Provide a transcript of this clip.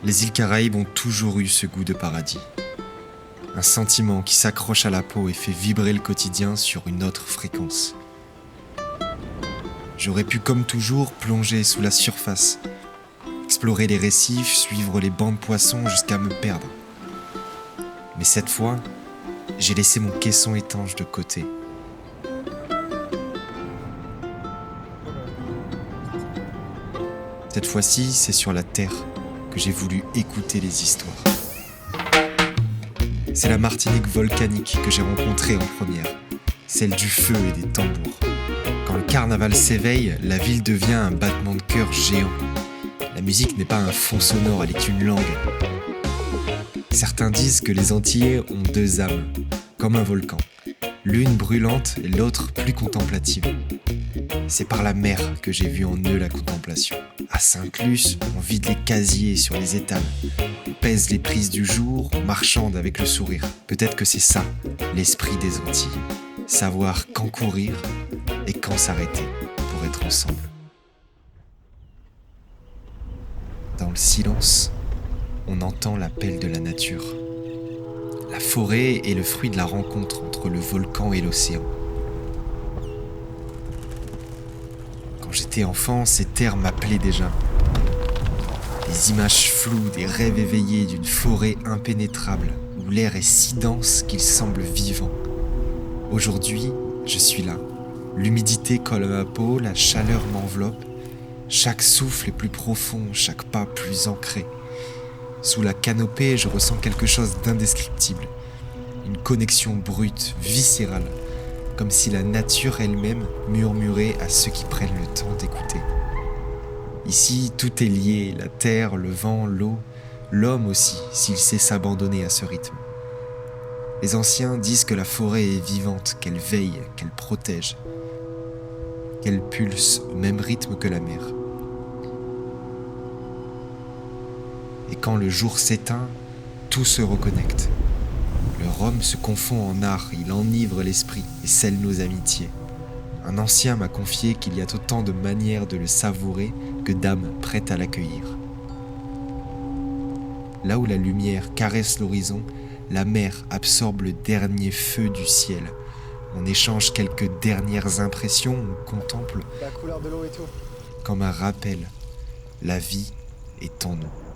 Les îles Caraïbes ont toujours eu ce goût de paradis. Un sentiment qui s'accroche à la peau et fait vibrer le quotidien sur une autre fréquence. J'aurais pu, comme toujours, plonger sous la surface, explorer les récifs, suivre les bancs de poissons jusqu'à me perdre. Mais cette fois, j'ai laissé mon caisson étanche de côté. Cette fois-ci, c'est sur la terre que j'ai voulu écouter les histoires. C'est la Martinique volcanique que j'ai rencontrée en première, celle du feu et des tambours. Quand le carnaval s'éveille, la ville devient un battement de cœur géant. La musique n'est pas un fond sonore, elle est une langue. Certains disent que les Antillais ont deux âmes, comme un volcan. L'une brûlante et l'autre plus contemplative. C'est par la mer que j'ai vu en eux la contemplation. À Sainte-Luce, on vide les casiers sur les étals. On pèse les prises du jour, on marchande avec le sourire. Peut-être que c'est ça, l'esprit des Antilles. Savoir quand courir et quand s'arrêter pour être ensemble. Dans le silence, on entend l'appel de la nature. La forêt est le fruit de la rencontre entre le volcan et l'océan. Quand j'étais enfant, ces terres m'appelaient déjà. Des images floues, des rêves éveillés d'une forêt impénétrable, où l'air est si dense qu'il semble vivant. Aujourd'hui, je suis là. L'humidité colle à ma peau, la chaleur m'enveloppe. Chaque souffle est plus profond, chaque pas plus ancré. Sous la canopée, je ressens quelque chose d'indescriptible. Une connexion brute, viscérale, comme si la nature elle-même murmurait à ceux qui prennent le temps d'écouter. Ici, tout est lié, la terre, le vent, l'eau, l'homme aussi, s'il sait s'abandonner à ce rythme. Les anciens disent que la forêt est vivante, qu'elle veille, qu'elle protège, qu'elle pulse au même rythme que la mer. Et quand le jour s'éteint, tout se reconnecte. Le rhum se confond en art, il enivre l'esprit et scelle nos amitiés. Un ancien m'a confié qu'il y a autant de manières de le savourer que d'âmes prêtes à l'accueillir. Là où la lumière caresse l'horizon, la mer absorbe le dernier feu du ciel. On échange quelques dernières impressions, on contemple La couleur de l'eau et tout. comme un rappel. La vie est en nous.